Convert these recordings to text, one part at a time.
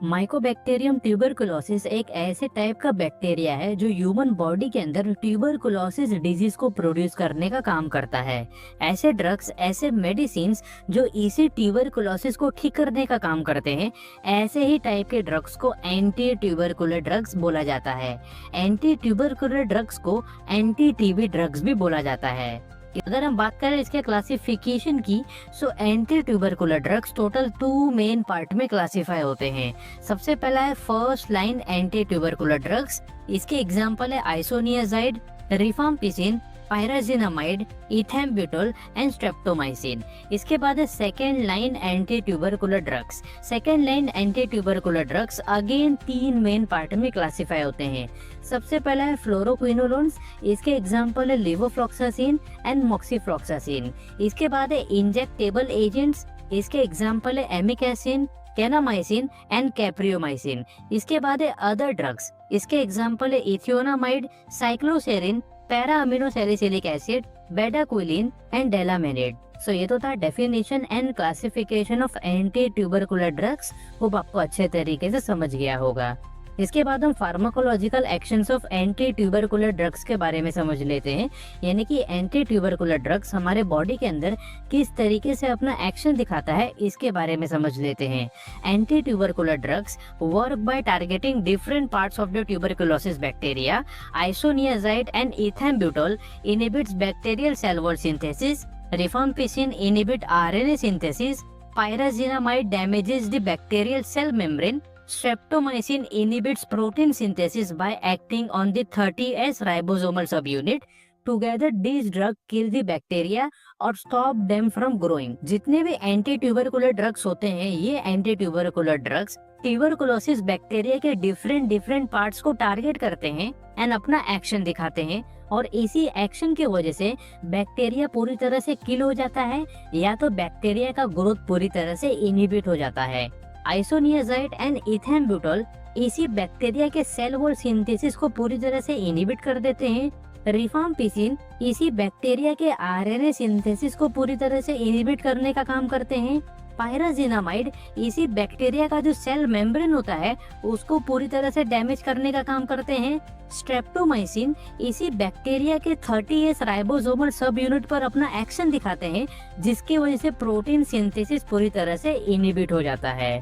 Mycobacterium tuberculosis एक ऐसे type का बैक्टीरिया है जो ह्यूमन बॉडी के अंदर ट्यूबरकुलोसिस डिजीज को प्रोड्यूस करने का काम करता है। ऐसे ड्रग्स, ऐसे मेडिसिन जो इसी ट्यूबरकुलोसिस को ठीक करने का काम करते हैं, ऐसे ही टाइप के ड्रग्स को एंटी ट्यूबरकुलर ड्रग्स बोला जाता है। एंटी ट्यूबरकुलर ड्रग्स को एंटी टीबी ड्रग्स भी बोला जाता है। अगर हम बात करें इसके क्लासिफिकेशन की, so anti tubercular drugs total 2 main part में क्लासिफाई होते हैं। सबसे पहला है first line anti tubercular drugs. इसके एग्जांपल है isoniazid, rifampicin, pyrazinamide, ethambutol and streptomycin. इसके बाद है second line anti tubercular drugs. Second line anti tubercular drugs again 3 main part में क्लासिफाई होते हैं। सबसे पहला है फ्लोरोक्विनोलोन्स। इसके एग्जांपल है लेवोफ्लॉक्सासिन एंड मॉक्सीफ्लॉक्सासिन। इसके बाद है इंजेक्टेबल एजेंट्स। इसके एग्जांपल है एमिकैसिन, केनामाइसिन एंड कैप्रियोमाइसिन। इसके बाद है अदर ड्रग्स। इसके एग्जांपल है ethionamide, cycloserine, para amino salicylic acid, bedaquiline and delamanid. So ये तो था definition and classification of anti tubercular drugs. Hope आपको अच्छे तरीके से समझ गया होगा। इसके बाद हम pharmacological actions of anti tubercular drugs के बारे में समझ लेते हैं, यानी कि एंटी ट्यूबरकुलर ड्रग्स हमारे बॉडी के अंदर किस तरीके से अपना एक्शन दिखाता है, इसके बारे में समझ लेते हैं। Anti tubercular drugs work by targeting different parts of the tuberculosis bacteria. Isoniazid and ethambutol inhibits bacterial cell wall synthesis. Rifampicin inhibit RNA synthesis. Pyrazinamide damages the bacterial cell membrane. Streptomycin inhibits protein synthesis by acting on the 30S ribosomal subunit. Together these drugs kill the bacteria और stop them from growing. जितने भी anti tubercular drugs होते हैं, ये anti tubercular drugs tuberculosis bacteria के different parts को target करते हैं एंड अपना एक्शन दिखाते हैं, और इसी एक्शन की वजह से बैक्टीरिया पूरी तरह से किल हो जाता है या तो बैक्टीरिया का ग्रोथ पूरी तरह से इनहिबिट हो जाता है। आइसोनियाजाइड एंड इथैम्ब्यूटोल इसी बैक्टीरिया के सेल वॉल सिंथेसिस को पूरी तरह से इनहिबिट कर देते हैं। रिफाम्पिसिन इसी बैक्टीरिया के आरएनए सिंथेसिस को पूरी तरह से इनहिबिट करने का काम करते हैं। पायराजिनामाइड इसी बैक्टीरिया का जो सेल मेम्ब्रेन होता है उसको पूरी तरह से डैमेज करने का काम करते हैं। स्ट्रेप्टोमाइसिन इसी बैक्टीरिया के 30S राइबोसोमल सब यूनिट पर अपना एक्शन दिखाते हैं, जिसकी वजह से प्रोटीन सिंथेसिस पूरी तरह से इनहिबिट हो जाता है।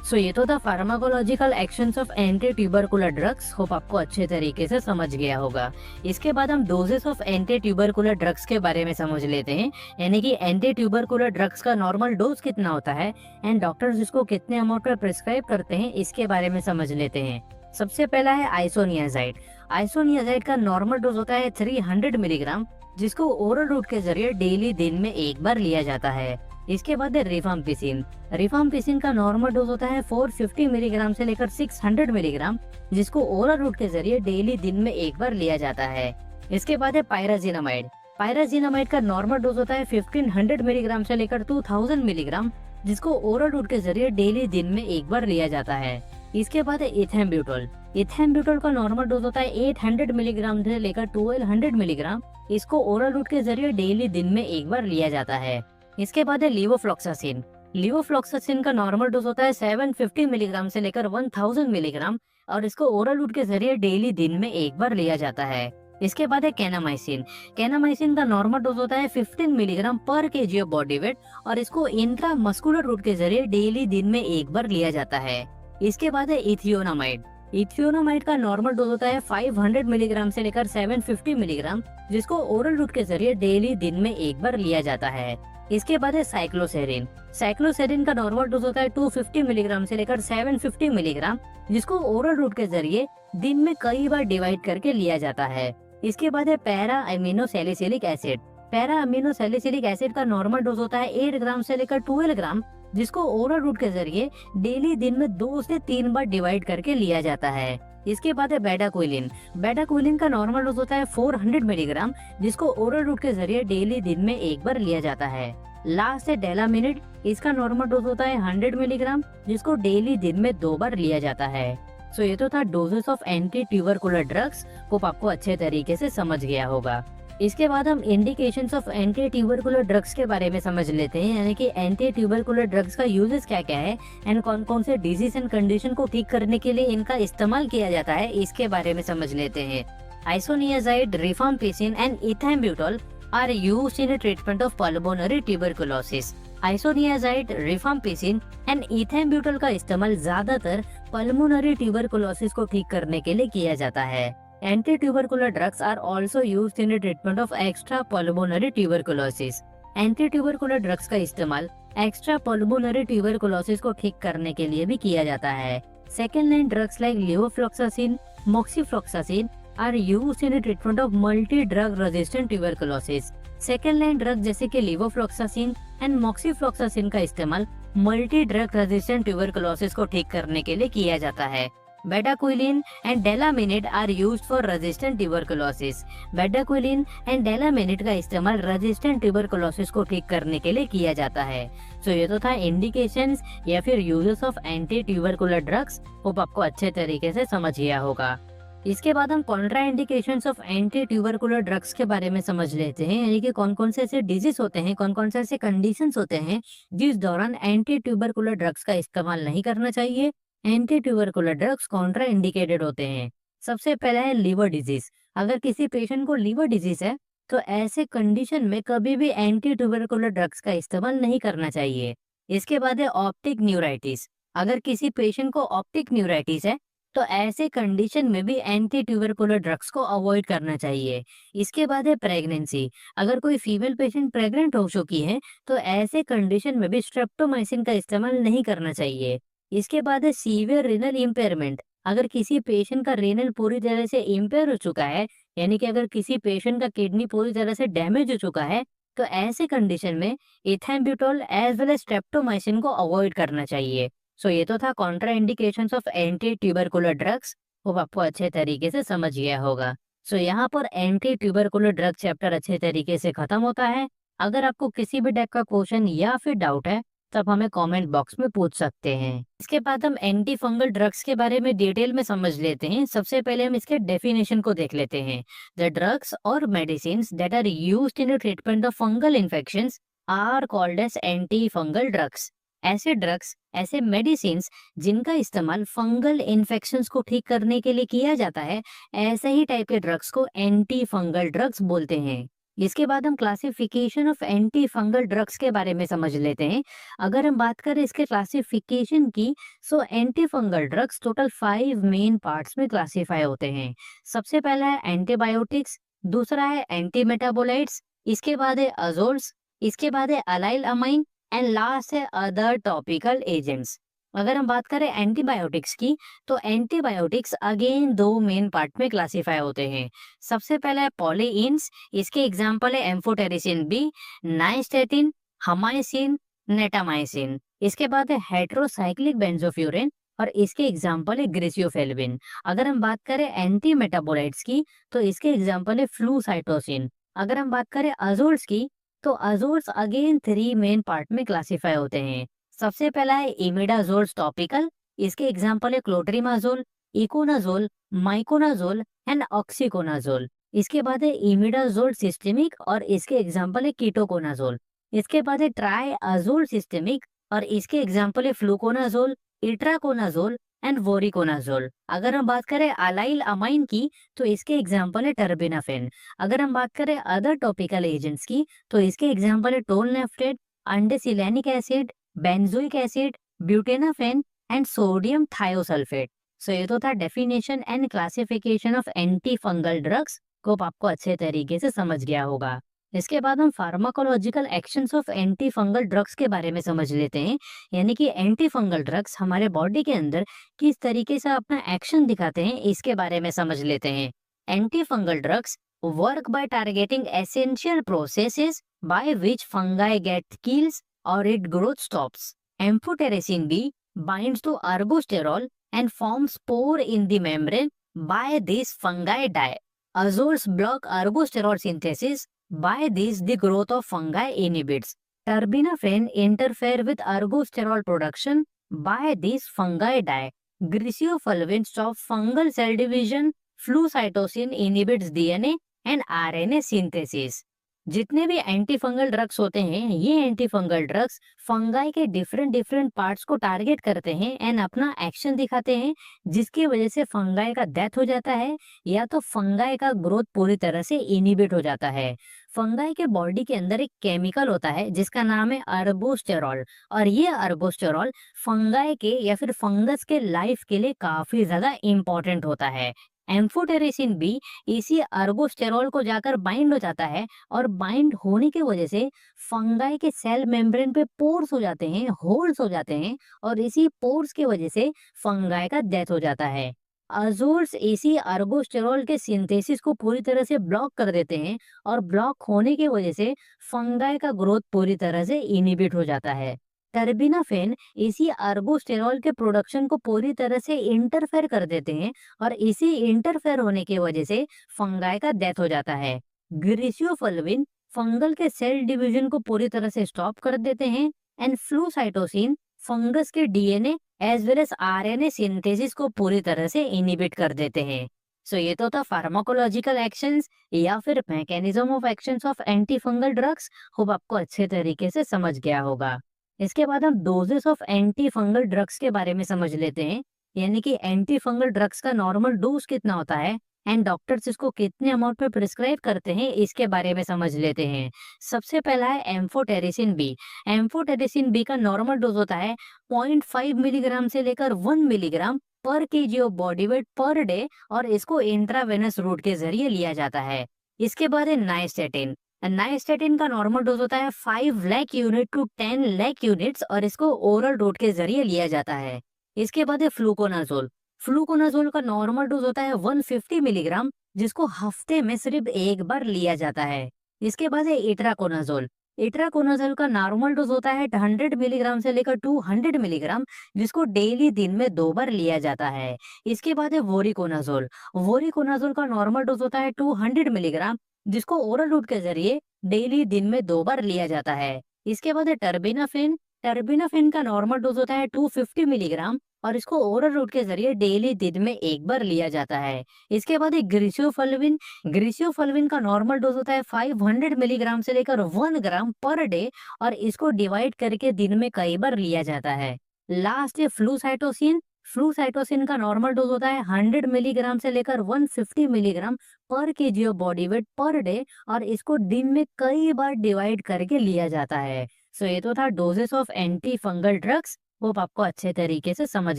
सो ये तो था pharmacological actions of anti tubercular drugs. Hope आपको अच्छे तरीके से समझ गया होगा। इसके बाद हम doses of anti tubercular drugs के बारे में समझ लेते हैं, यानी कि एंटी ट्यूबरकुलर ड्रग्स का नॉर्मल डोज कितना होता है एंड डॉक्टर्स इसको कितने अमाउंट में प्रिस्क्राइब करते हैं, इसके बारे में समझ लेते हैं। सबसे पहला है आइसोनियाजाइड। आइसोनियाजाइड का नॉर्मल डोज होता है 300 मिलीग्राम, जिसको ओरल रूट के जरिए डेली दिन में एक बार लिया जाता है। इसके बाद है रिफाम्पिसिन। रिफाम्पिसिन का नॉर्मल डोज होता है 450 मिलीग्राम से लेकर 600 मिलीग्राम, जिसको ओरल रूट के जरिए डेली दिन में एक बार लिया जाता है। इसके बाद है पायराजिनामाइड। पायराजिनामाइड का नॉर्मल डोज होता है 1500 मिलीग्राम से लेकर 2000 मिलीग्राम, जिसको ओरल रूट के जरिए डेली दिन में एक बार लिया जाता है। इसके बाद है इथैम्ब्यूटोल। इथैम्ब्यूटोल का नॉर्मल डोज होता है 800 मिलीग्राम से लेकर 1200 मिलीग्राम, इसको ओरल रूट के जरिए डेली दिन में एक बार लिया जाता है। इसके बाद है लेवोफ्लॉक्सासिन। लेवोफ्लॉक्सासिन का नॉर्मल डोज होता है 750 मिलीग्राम से लेकर 1000 मिलीग्राम, और इसको ओरल रूट के जरिए डेली दिन में एक बार लिया जाता है। इसके बाद है केनामाइसिन। केनामाइसिन का नॉर्मल डोज होता है 15 मिलीग्राम पर केजी ऑफ बॉडी वेट, और इसको इंट्रामस्कुलर रूट के जरिए डेली दिन में एक बार लिया जाता है। इसके बाद है इथियोनामाइड। इथियोनामाइड का नॉर्मल डोज होता है 500 मिलीग्राम से लेकर 750 मिलीग्राम, जिसको ओरल रूट के जरिए डेली दिन में एक बार लिया जाता है। इसके बाद है साइक्लोसेरिन। साइक्लोसेरिन का नॉर्मल डोज होता है 250 मिलीग्राम से लेकर 750 मिलीग्राम, जिसको ओरल रूट के जरिए दिन में कई बार डिवाइड करके लिया जाता है। इसके बाद है para amino salicylic acid. Para amino salicylic acid का नॉर्मल डोज होता है 8 ग्राम से लेकर 12 ग्राम, जिसको ओरल रूट के जरिए डेली दिन में 2 से 3 बार डिवाइड करके लिया जाता है। इसके बाद है बेडाक्विलिन। बेडाक्विलिन का नॉर्मल डोज होता है 400 मिलीग्राम, जिसको ओरल रूट के जरिए डेली दिन में एक बार लिया जाता है। लास्ट है डेलामिनेड। इसका नॉर्मल डोज होता है 100 मिलीग्राम, जिसको डेली दिन में 2 बार लिया जाता है। सो ये तो था doses of anti tubercular drugs. Hope आपको अच्छे तरीके से समझ गया होगा। इसके बाद हम indications of anti tubercular drugs के बारे में समझ लेते हैं, यानी कि एंटी ट्यूबरकुलर ड्रग्स का यूजेस क्या क्या है एंड कौन कौन से डिजीज एंड कंडीशन को ठीक करने के लिए इनका इस्तेमाल किया जाता है, इसके बारे में समझ लेते हैं। Isoniazid, rifampicin and ethambutol are used in treatment of pulmonary tuberculosis. Isoniazid, rifampicin and ethambutol का इस्तेमाल ज्यादातर पल्मोनरी ट्यूबरकुलोसिस को ठीक करने के लिए किया जाता है। Anti-tubercular drugs are also used in the treatment of extrapulmonary tuberculosis. Anti-tubercular drugs का इस्तेमाल extrapulmonary tuberculosis को ठीक करने के लिए भी किया जाता है। Second line drugs like levofloxacin, moxifloxacin are used in the treatment of multi-drug resistant tuberculosis. Second line drug जैसे कि levofloxacin and moxifloxacin का इस्तेमाल मल्टी ड्रग रेजिस्टेंट ट्यूबरकुलोसिस को ठीक करने के लिए किया जाता है। Bedaquiline and delamanid are used for resistant tuberculosis. Bedaquiline and delamanid का इस्तेमाल रेजिस्टेंट ट्यूबरकुलोसिस को ठीक करने के लिए किया जाता है। सो ये तो था इंडिकेशंस या फिर uses of anti tubercular drugs. Hope आपको अच्छे तरीके से समझ गया होगा। इसके बाद हम Contra indications of anti tubercular drugs के बारे में समझ लेते हैं, यानी कि कौन कौन से ऐसे डिजीज होते हैं, कौन कौन से ऐसे कंडीशंस होते हैं जिस दौरान एंटी ट्यूबरकुलर ड्रग्स का इस्तेमाल नहीं करना चाहिए। Anti tubercular drugs Contra indicated होते हैं। सबसे पहला है लीवर डिजीज। अगर किसी पेशेंट को लीवर डिजीज है तो ऐसे कंडीशन में कभी भी एंटी ट्यूबरकुलर ड्रग्स का इस्तेमाल नहीं करना चाहिए। इसके बाद है ऑप्टिक न्यूराइटिस। अगर किसी पेशेंट को ऑप्टिक न्यूराइटिस है तो ऐसे कंडीशन में भी एंटी ट्यूबरकुलर ड्रग्स को अवॉइड करना चाहिए। इसके बाद है प्रेगनेंसी। अगर कोई फीमेल पेशेंट प्रेग्नेंट हो चुकी है तो ऐसे कंडीशन में भी स्ट्रेप्टोमाइसिन का इस्तेमाल नहीं करना चाहिए। इसके बाद है सीवियर रीनल इम्पेयरमेंट। अगर किसी पेशेंट का रीनल पूरी तरह से इम्पेयर हो चुका है, यानी कि अगर किसी पेशेंट का किडनी पूरी तरह से डैमेज हो चुका है, तो ऐसे कंडीशन में इथैम्ब्यूटोल एज वेल एज स्ट्रेप्टोमाइसिन को अवॉइड करना चाहिए। सो ये तो था Contra indications of anti tubercular drugs. वो आपको अच्छे तरीके से समझ गया होगा। सो यहाँ पर एंटी ट्यूबरकुलर ड्रग चैप्टर अच्छे तरीके से खत्म होता है। अगर आपको किसी भी टाइप का क्वेश्चन या फिर डाउट है तब हमें कमेंट बॉक्स में पूछ सकते हैं। इसके बाद हम एंटी फंगल ड्रग्स के बारे में डिटेल में समझ लेते हैं। सबसे पहले हम इसके डेफिनेशन को देख लेते हैं। द ड्रग्स और medicines that are used in treatment of fungal infections are called as anti fungal drugs. ऐसे ड्रग्स, ऐसे मेडिसिन्स जिनका इस्तेमाल फंगल इन्फेक्शंस को ठीक करने के लिए किया जाता है, ऐसे ही टाइप के ड्रग्स को एंटी फंगल ड्रग्स बोलते हैं। इसके बाद हम classification of anti fungal drugs के बारे में समझ लेते हैं। अगर हम बात करें इसके क्लासिफिकेशन की, so anti fungal drugs total 5 main parts में क्लासिफाई होते हैं। सबसे पहला है एंटीबायोटिक्स, दूसरा है एंटी मेटाबोलाइट्स, इसके बाद है अजोल्स, इसके बाद है अलाइल अमाइन एंड लास्ट है अदर टॉपिकल एजेंट्स। अगर हम बात करें एंटीबायोटिक्स की, तो एंटीबायोटिक्स अगेन 2 मेन पार्ट में क्लासिफाई होते हैं। सबसे पहला है पॉलीइन्स, इसके एग्जांपल है एम्फोटेरिसिन बी, नाइस्टेटिन, हमाइसिन, नेटामाइसिन। इसके बाद है हेट्रोसाइक्लिक बेंजोफ्यूरिन और इसके एग्जांपल है ग्रेसियोफेल्विन। अगर हम बात करें एंटी मेटाबोलाइट्स की, तो इसके एग्जांपल है फ्लूसाइटोसिन। अगर हम बात करें अजोल्स की, तो अजोल्स अगेन 3 मेन पार्ट में क्लासिफाई होते हैं। सबसे पहला है इमिडाजोल टॉपिकल, इसके एग्जांपल है clotrimazole, econazole, miconazole and oxiconazole. इसके बाद है इमिडाजोल सिस्टेमिक और इसके एग्जांपल है कीटोकोनाजोल। इसके बाद है ट्राइअजोल सिस्टेमिक और इसके एग्जांपल है फ्लूकोनाजोल, इट्राकोनाजोल एंड वोरिकोनाजोल। अगर हम बात करें अलाइल अमाइन की, तो इसके एग्जांपल है टर्बिनाफेन। अगर हम बात करें अदर टॉपिकल एजेंट्स की, तो इसके एग्जांपल है tolnaftate, undecylenic acid, benzoic acid, butenafine and sodium thiosulphate. So ये तो था definition and classification of anti fungal drugs. को आपको अच्छे तरीके से समझ गया होगा। इसके बाद हम pharmacological actions of anti fungal drugs के बारे में समझ लेते हैं, यानी कि एंटी फंगल ड्रग्स हमारे बॉडी के अंदर किस तरीके से अपना एक्शन दिखाते हैं, इसके बारे में समझ लेते हैं। Anti fungal drugs work by targeting essential processes by which fungi get kills or its growth stops. Amphotericin B binds to ergosterol and forms spore in the membrane. By this, fungi die. Azoles block ergosterol synthesis. By this, the growth of fungi inhibits. Terbinafene interfere with ergosterol production. By this, fungi die. Griseofulvin stops fungal cell division. Flucytosine inhibits DNA. And RNA synthesis. जितने भी anti fungal drugs होते हैं, ये anti fungal drugs fungi के different different parts को target करते हैं and अपना एक्शन दिखाते हैं, जिसकी वजह से फंगाई का डेथ हो जाता है या तो फंगाई का ग्रोथ पूरी तरह से इनिबिट हो जाता है। फंगाई के बॉडी के अंदर एक केमिकल होता है जिसका नाम है अर्बोस्टेरॉल, और ये अर्बोस्टेरॉल फंगाई के या फिर फंगस के लाइफ के लिए काफी ज्यादा इंपॉर्टेंट होता है। एम्फोटेरेसिन बी इसी अर्बोस्टेरॉल को जाकर बाइंड हो जाता है, और बाइंड होने की वजह से फंगाई के सेल मेम्ब्रेन पे पोर्स हो जाते हैं, होल्स हो जाते हैं, और इसी पोर्स की वजह से फंगाई का डेथ हो जाता है। अजोर्स इसी अर्बोस्टेरॉल के सिंथेसिस को पूरी तरह से ब्लॉक कर देते हैं, और ब्लॉक होने की वजह से फंगाई का ग्रोथ पूरी तरह से इनिबिट हो जाता है। टर्बिनाफेन इसी अर्बोस्टेरॉल के प्रोडक्शन को पूरी तरह से इंटरफेयर कर देते हैं, और इसी इंटरफेयर होने की वजह से फंगाई का डेथ हो जाता है। ग्रीसियोफल्विन फंगल के सेल डिवीजन को पूरी तरह से स्टॉप कर देते हैं, एंड फ्लूसाइटोसिन फंगस के DNA as well as RNA synthesis को पूरी तरह से इनिबिट कर देते हैं। सो ये तो था फार्माकोलॉजिकल एक्शंस या फिर mechanism of actions of anti fungal drugs. Hope आपको अच्छे तरीके से समझ गया होगा। इसके बाद हम doses of anti fungal drugs के बारे में समझ लेते हैं, यानी कि एंटी फंगल ड्रग्स का नॉर्मल डोज कितना होता है एंड डॉक्टर्स इसको कितने अमाउंट में प्रिस्क्राइब करते हैं, इसके बारे में समझ लेते हैं। सबसे पहला है एम्फोटेरिसिन बी। एम्फोटेरिसिन बी का नॉर्मल डोज होता है 0.5 मिलीग्राम से लेकर 1 मिलीग्राम पर KG of body weight per day, और इसको इंट्रावेनस रूट के जरिए लिया जाता है। इसके बाद है नाइस्टेटिन। नाइस्टेटिन का नॉर्मल डोज होता है 5 lakh unit to 10 lakh units, और इसको ओरल रूट के जरिए लिया जाता है। इसके बाद है फ्लूकोनाजोल। फ्लूकोनाजोल का नॉर्मल डोज होता है 150 मिलीग्राम, जिसको हफ्ते में सिर्फ एक बार लिया जाता है। इसके बाद है इट्राकोनाजोल। इट्राकोनाजोल का नॉर्मल डोज होता है 100 मिलीग्राम से लेकर 200 मिलीग्राम, जिसको डेली दिन में 2 बार लिया जाता है। इसके बाद है वोरिकोनाजोल। वोरिकोनाजोल का नॉर्मल डोज होता है 200 मिलीग्राम, जिसको ओरल रूट के जरिए डेली दिन में 2 बार लिया जाता है। इसके बाद है टर्बिनाफिन। टर्बिनाफिन का नॉर्मल डोज होता है 250 मिलीग्राम, और इसको ओरल रूट के जरिए डेली दिन में 1 बार लिया जाता है। इसके बाद है ग्रीसियोफल्विन। ग्रीसियोफल्विन का नॉर्मल डोज होता है 500 मिलीग्राम से लेकर 1 ग्राम पर डे, और इसको डिवाइड करके दिन में कई बार लिया जाता है। लास्ट है फ्लूसाइटोसिन। फ्लूसाइटोसिन का नॉर्मल डोज होता है 100 मिलीग्राम से लेकर 150 मिलीग्राम पर KG of body weight per day, और इसको दिन में कई बार डिवाइड करके लिया जाता है। सो ये तो था doses of anti fungal drugs. Hope आपको अच्छे तरीके से समझ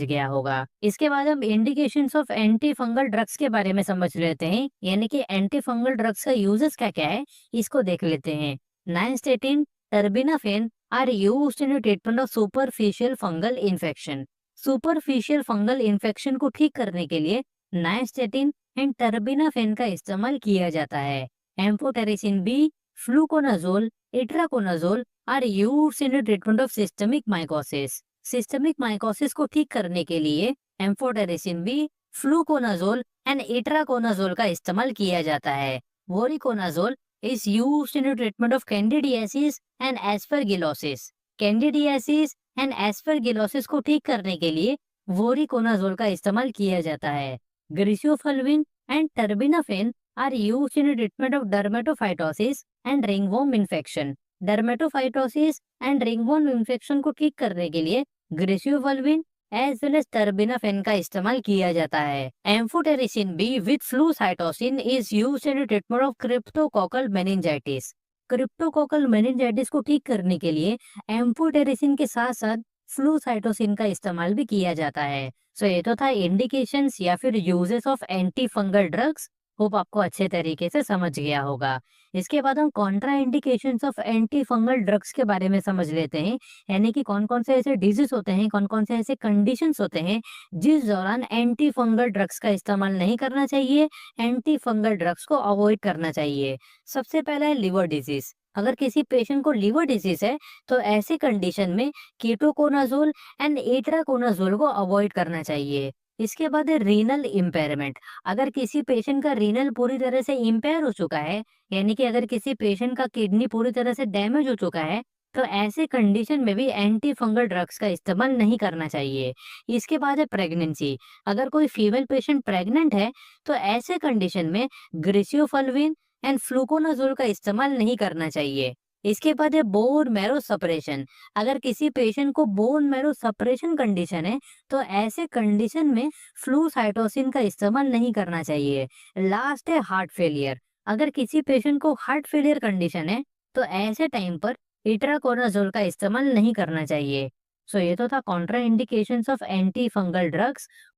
गया होगा। इसके बाद हम indications of anti fungal drugs के बारे में समझ लेते हैं, यानी कि एंटी फंगल ड्रग्स का यूजेस क्या क्या है, इसको देख लेते हैं। Nystatin, terbinafine are used in treatment of superficial fungal infection. Superficial fungal infection को ठीक करने के लिए नाइस्टेटिन एंड टर्बिनाफेन का इस्तेमाल किया जाता है। Amphotericin B, fluconazole, itraconazole are used in treatment of systemic mycosis. Systemic mycosis को ठीक करने के लिए amphotericin B, fluconazole and itraconazole का इस्तेमाल किया जाता है। Voriconazole is used in the treatment of candidiasis and aspergillosis. Candidiasis and aspergillosis को ठीक करने के लिए वोरिकोनाजोल का इस्तेमाल किया जाता है। Griseofulvin and terbinafine are used in treatment of dermatophytosis and ringworm infection. Dermatophytosis and ringworm infection को ठीक करने के लिए griseofulvin as well as terbinafine का इस्तेमाल किया जाता है। Amphotericin B with flucytosine is used in treatment of cryptococcal meningitis. Cryptococcal meningitis को ठीक करने के लिए एम्फोटेरिसिन के साथ साथ फ्लूसाइटोसिन का इस्तेमाल भी किया जाता है। सो ये तो था इंडिकेशंस या फिर uses of anti fungal drugs. Hope आपको अच्छे तरीके से समझ गया होगा। इसके बाद हम Contra indications of anti fungal drugs के बारे में समझ लेते हैं, यानी कि कौन कौन से ऐसे डिजीज होते हैं, कौन कौन से ऐसे कंडीशंस होते हैं जिस दौरान एंटी फंगल ड्रग्स का इस्तेमाल नहीं करना चाहिए, एंटी फंगल ड्रग्स को अवॉइड करना चाहिए। सबसे पहला है लिवर डिजीज। अगर किसी पेशेंट को लिवर डिजीज है तो ऐसे कंडीशन में कीटोकोनाजोल एंड इट्राकोनाजोल को अवॉइड करना चाहिए। इसके बाद है रीनल इम्पेयरमेंट। अगर किसी पेशेंट का रीनल पूरी तरह से इम्पेयर हो चुका है, यानी कि अगर किसी पेशेंट का किडनी पूरी तरह से डैमेज हो चुका है, तो ऐसे कंडीशन में भी एंटी फंगल ड्रग्स का इस्तेमाल नहीं करना चाहिए। इसके बाद है प्रेगनेंसी। अगर कोई फीमेल पेशेंट प्रेग्नेंट है तो ऐसे कंडीशन में ग्रीसियोफल्विन एंड फ्लूकोनाजोल का इस्तेमाल नहीं करना चाहिए। इसके बाद है बोन मैरो सप्रेशन। अगर किसी पेशेंट को बोन मैरो सप्रेशन कंडीशन है, तो ऐसे कंडीशन में फ्लूसाइटोसिन का इस्तेमाल नहीं करना चाहिए। लास्ट है हार्ट फेलियर। अगर किसी पेशेंट को हार्ट फेलियर कंडीशन है, तो ऐसे टाइम पर इट्राकोनाजोल का इस्तेमाल नहीं करना चाहिए। सो ये तो था Contra indications of anti fungal drugs.